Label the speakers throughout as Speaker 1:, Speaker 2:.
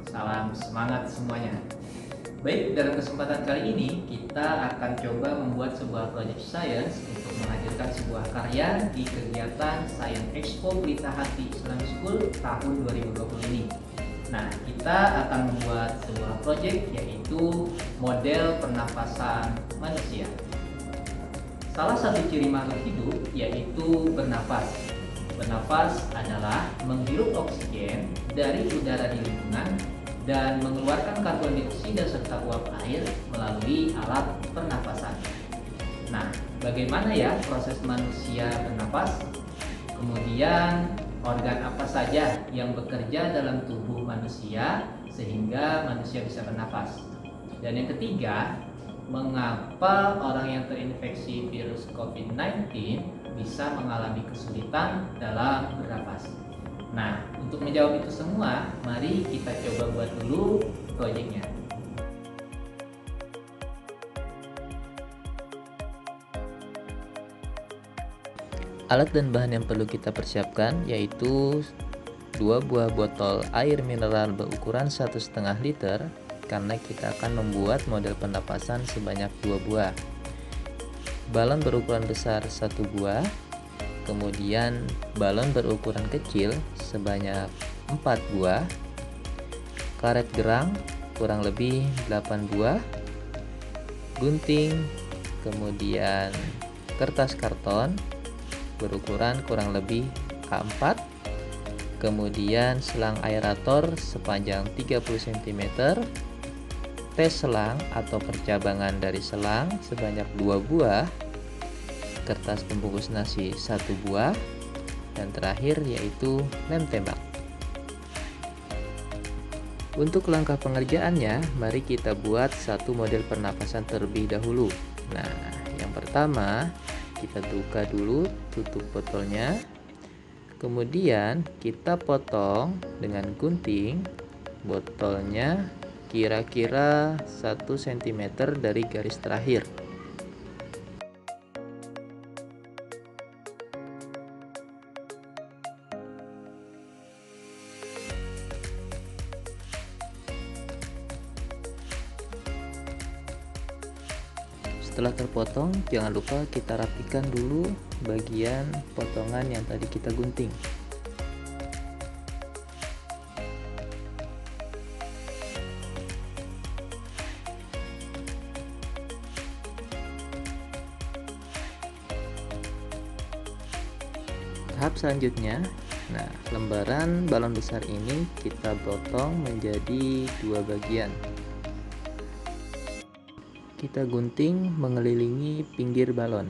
Speaker 1: salam semangat semuanya. Baik, dalam kesempatan kali ini kita akan coba membuat sebuah project science untuk menghadirkan sebuah karya di kegiatan Science Expo Pelita Hati Islamic School tahun 2020 ini. Nah, kita akan membuat sebuah project yaitu model pernapasan manusia. Salah satu ciri makhluk hidup yaitu bernapas. Bernapas adalah menghirup oksigen dari udara di lingkungan dan mengeluarkan karbon dioksida serta uap air melalui alat pernapasan. Nah, bagaimana ya proses manusia bernapas? Kemudian, organ apa saja yang bekerja dalam tubuh manusia sehingga manusia bisa bernapas? Dan yang ketiga, mengapa orang yang terinfeksi virus COVID-19 bisa mengalami kesulitan dalam bernapas? Nah, untuk menjawab itu semua, mari kita coba buat dulu proyeknya.
Speaker 2: Alat dan bahan yang perlu kita persiapkan yaitu 2 buah botol air mineral berukuran 1,5 liter karena kita akan membuat model pernapasan sebanyak 2 buah. Balon berukuran besar 1 buah, kemudian balon berukuran kecil sebanyak 4 buah, karet gerang kurang lebih 8 buah, gunting, kemudian kertas karton berukuran kurang lebih A4, kemudian selang aerator sepanjang 30 cm, tes selang atau percabangan dari selang sebanyak 2 buah, kertas pembungkus nasi 1 buah, dan terakhir yaitu lem tembak. Untuk langkah pengerjaannya, mari kita buat satu model pernapasan terlebih dahulu. Nah, yang pertama kita buka dulu tutup botolnya, kemudian kita potong dengan gunting botolnya kira-kira 1 cm dari garis terakhir. Setelah terpotong, jangan lupa kita rapikan dulu bagian potongan yang tadi kita gunting. Tahap selanjutnya, nah, lembaran balon besar ini kita potong menjadi 2 bagian. Kita gunting mengelilingi pinggir balon.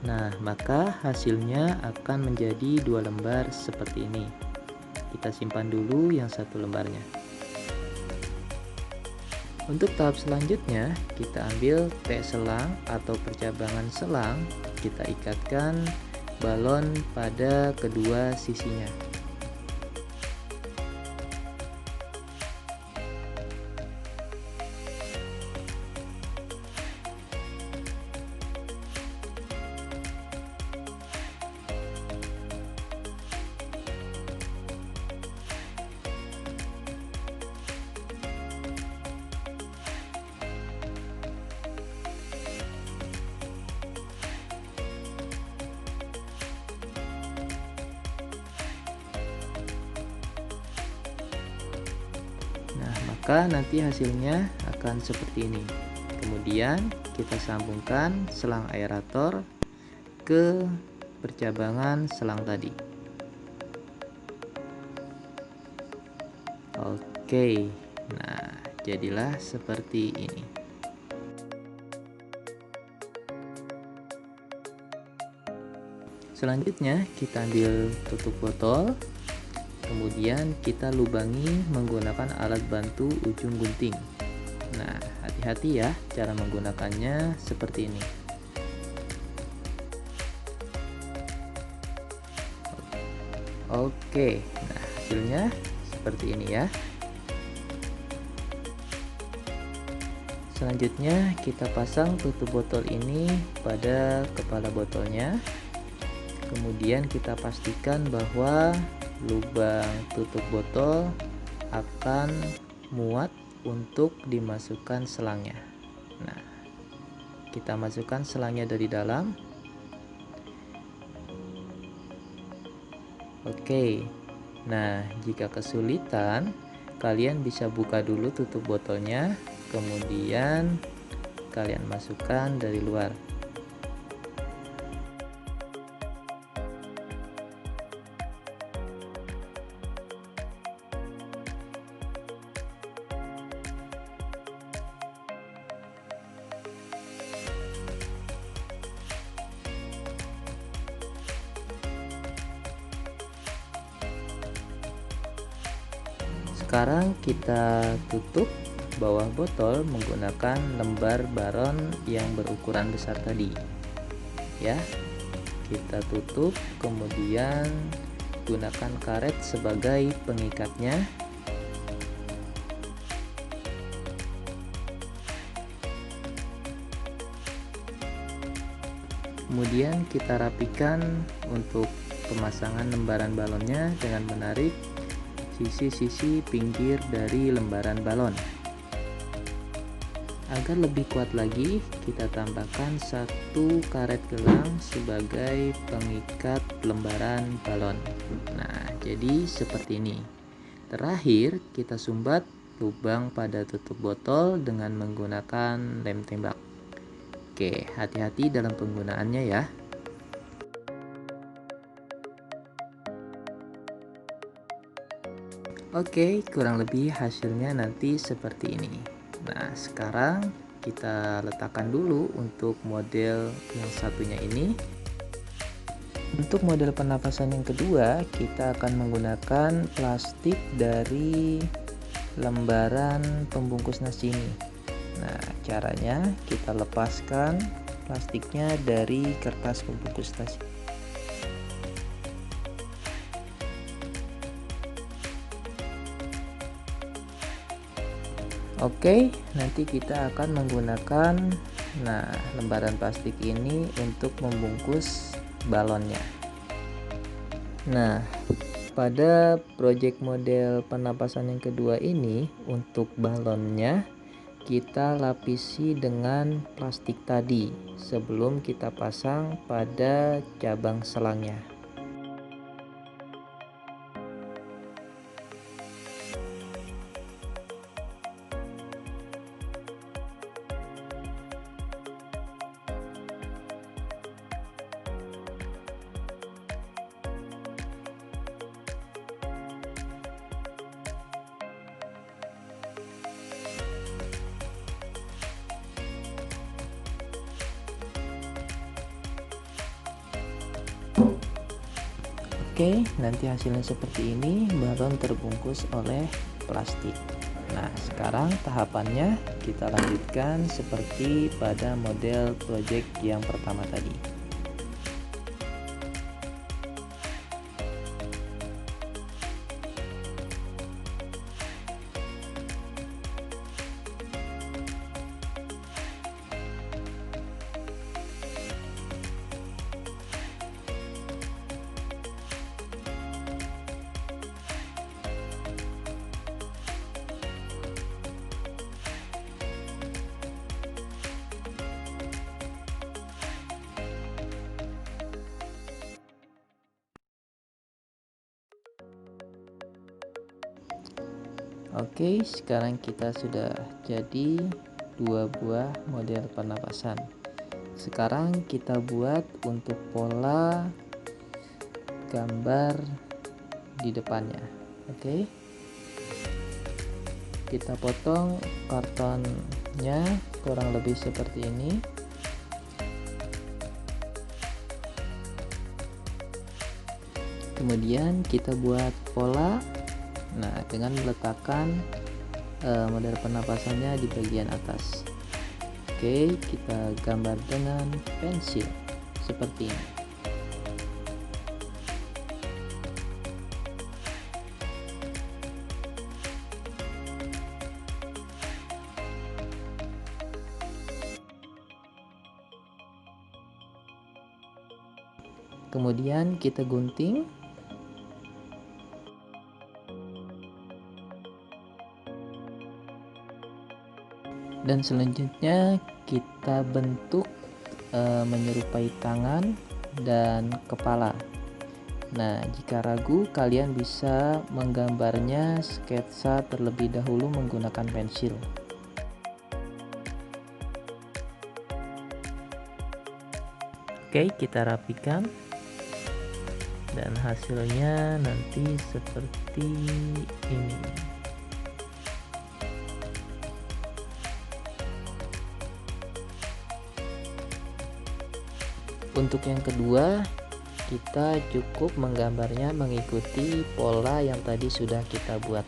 Speaker 2: Nah, maka hasilnya akan menjadi 2 lembar seperti ini. Kita simpan dulu yang 1 lembarnya. Untuk tahap selanjutnya, kita ambil T selang atau percabangan selang, kita ikatkan balon pada kedua sisinya. Nah, maka nanti hasilnya akan seperti ini. Kemudian kita sambungkan selang aerator ke percabangan selang tadi. Oke, nah jadilah seperti ini. Selanjutnya kita ambil tutup botol, kemudian kita lubangi menggunakan alat bantu ujung gunting. Nah, hati-hati ya cara menggunakannya seperti ini. Oke, nah hasilnya seperti ini ya. Selanjutnya kita pasang tutup botol ini pada kepala botolnya. Kemudian kita pastikan bahwa lubang tutup botol akan muat untuk dimasukkan selangnya. Nah, kita masukkan selangnya dari dalam. Oke. Nah, jika kesulitan, kalian bisa buka dulu tutup botolnya, kemudian kalian masukkan dari luar. Sekarang kita tutup bawah botol menggunakan lembar baron yang berukuran besar tadi. Ya, kita tutup, kemudian gunakan karet sebagai pengikatnya. Kemudian kita rapikan untuk pemasangan lembaran balonnya dengan menarik sisi-sisi pinggir dari lembaran balon. Agar lebih kuat lagi, kita tambahkan satu karet gelang sebagai pengikat lembaran balon. Nah, jadi seperti ini. Terakhir, kita sumbat lubang pada tutup botol dengan menggunakan lem tembak. Oke, hati-hati dalam penggunaannya ya. Oke, kurang lebih hasilnya nanti seperti ini. Nah, sekarang kita letakkan dulu untuk model yang satunya ini. Untuk model pernapasan yang kedua, kita akan menggunakan plastik dari lembaran pembungkus nasi ini. Nah, caranya kita lepaskan plastiknya dari kertas pembungkus nasi. Oke, nanti kita akan menggunakan lembaran plastik ini untuk membungkus balonnya. Nah, pada project model pernapasan yang kedua ini, untuk balonnya kita lapisi dengan plastik tadi sebelum kita pasang pada cabang selangnya. Oke, nanti hasilnya seperti ini, balon terbungkus oleh plastik. Nah, sekarang tahapannya kita lanjutkan seperti pada model project yang pertama tadi. Oke, sekarang kita sudah jadi dua buah model pernapasan. Sekarang kita buat untuk pola gambar di depannya. Oke, kita potong kartonnya kurang lebih seperti ini. Kemudian kita buat pola. Nah, dengan meletakkan model pernapasannya di bagian atas. Oke, kita gambar dengan pensil seperti ini. Kemudian kita gunting. Dan selanjutnya kita bentuk menyerupai tangan dan kepala. Nah, jika ragu, kalian bisa menggambarnya sketsa terlebih dahulu menggunakan pensil. Oke, kita rapikan. Dan hasilnya nanti seperti ini. Untuk yang kedua, kita cukup menggambarnya mengikuti pola yang tadi sudah kita buat.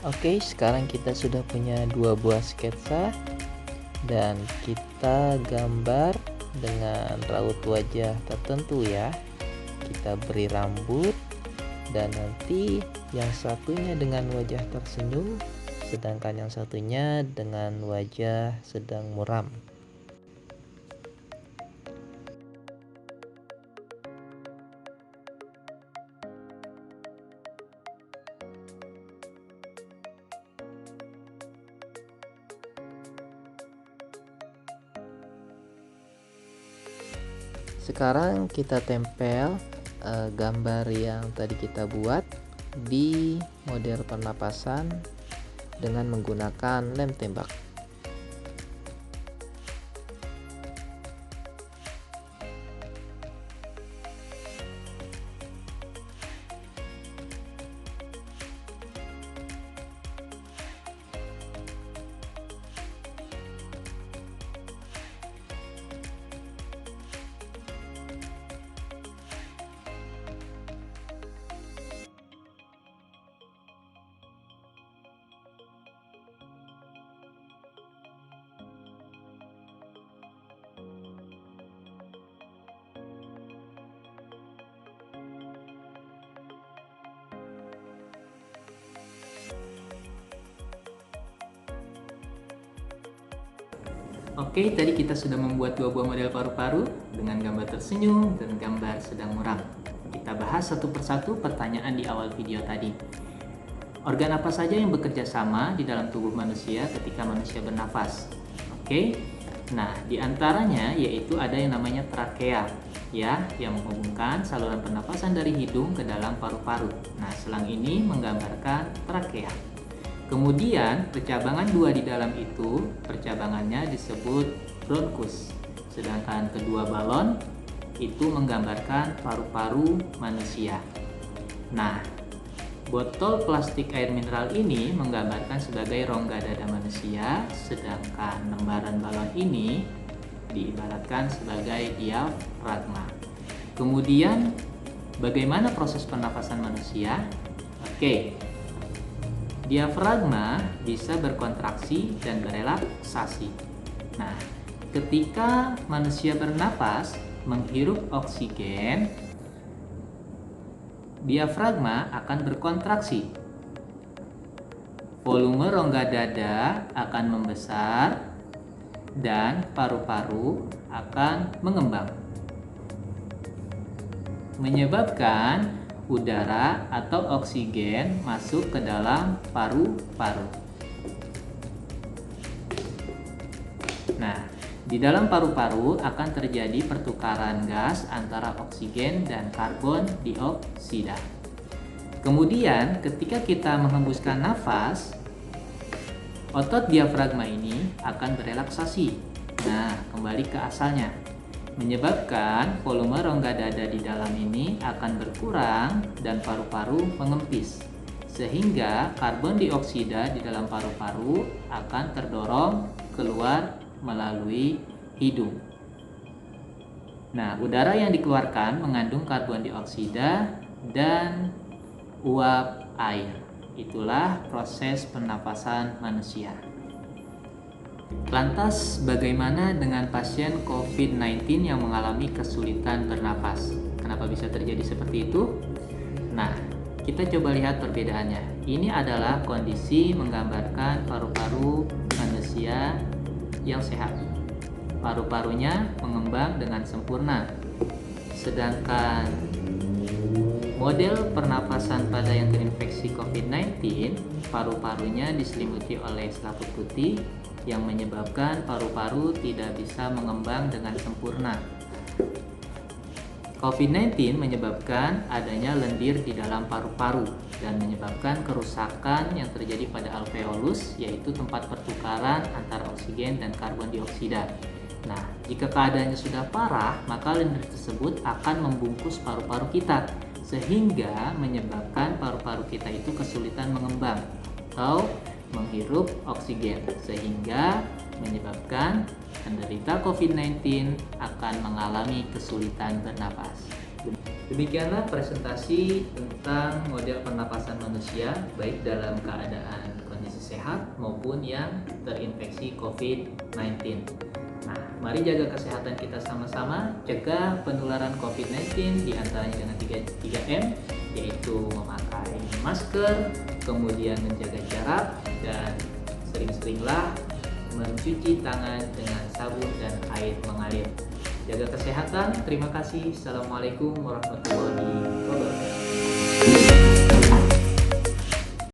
Speaker 2: Oke, sekarang kita sudah punya dua buah sketsa dan kita gambar dengan raut wajah tertentu ya. Kita beri rambut dan nanti yang satunya dengan wajah tersenyum, sedangkan yang satunya dengan wajah sedang muram. Sekarang kita tempel gambar yang tadi kita buat di model pernapasan dengan menggunakan lem tembak.
Speaker 1: Oke, tadi kita sudah membuat dua buah model paru-paru dengan gambar tersenyum dan gambar sedang muram. Kita bahas satu persatu pertanyaan di awal video tadi. Organ apa saja yang bekerja sama di dalam tubuh manusia ketika manusia bernafas? Oke, nah di antaranya yaitu ada yang namanya trakea, ya, yang menghubungkan saluran pernapasan dari hidung ke dalam paru-paru. Nah, selang ini menggambarkan trakea. Kemudian percabangan dua di dalam itu, percabangannya disebut bronkus. Sedangkan kedua balon itu menggambarkan paru-paru manusia. Nah, botol plastik air mineral ini menggambarkan sebagai rongga dada manusia, sedangkan lembaran balon ini diibaratkan sebagai diafragma. Kemudian, bagaimana proses pernafasan manusia? Oke. Diafragma bisa berkontraksi dan berelaksasi. Nah, ketika manusia bernapas, menghirup oksigen, diafragma akan berkontraksi. Volume rongga dada akan membesar dan paru-paru akan mengembang, menyebabkan udara atau oksigen masuk ke dalam paru-paru. Nah, di dalam paru-paru akan terjadi pertukaran gas antara oksigen dan karbon dioksida. Kemudian, ketika kita menghembuskan nafas, otot diafragma ini akan berelaksasi. Nah, kembali ke asalnya, menyebabkan volume rongga dada di dalam ini akan berkurang dan paru-paru mengempis, sehingga karbon dioksida di dalam paru-paru akan terdorong keluar melalui hidung. Nah, udara yang dikeluarkan mengandung karbon dioksida dan uap air. Itulah proses pernapasan manusia. Lantas, bagaimana dengan pasien COVID-19 yang mengalami kesulitan bernapas? Kenapa bisa terjadi seperti itu? Nah, kita coba lihat perbedaannya. Ini adalah kondisi menggambarkan paru-paru manusia yang sehat. Paru-parunya mengembang dengan sempurna. Sedangkan model pernapasan pada yang terinfeksi COVID-19, paru-parunya diselimuti oleh selaput putih yang menyebabkan paru-paru tidak bisa mengembang dengan sempurna. COVID-19 menyebabkan adanya lendir di dalam paru-paru dan menyebabkan kerusakan yang terjadi pada alveolus, yaitu tempat pertukaran antara oksigen dan karbon dioksida. Nah, jika keadaannya sudah parah, maka lendir tersebut akan membungkus paru-paru kita, sehingga menyebabkan paru-paru kita itu kesulitan mengembang atau menghirup oksigen, sehingga menyebabkan penderita COVID-19 akan mengalami kesulitan bernapas. Demikianlah presentasi tentang model pernapasan manusia, baik dalam keadaan kondisi sehat maupun yang terinfeksi COVID-19. Nah, mari jaga kesehatan kita sama-sama, cegah penularan COVID-19 diantaranya dengan 3M, yaitu memakai masker, kemudian menjaga jarak, dan sering-seringlah mencuci tangan dengan sabun dan air mengalir. Jaga kesehatan, terima kasih. Assalamualaikum warahmatullahi wabarakatuh.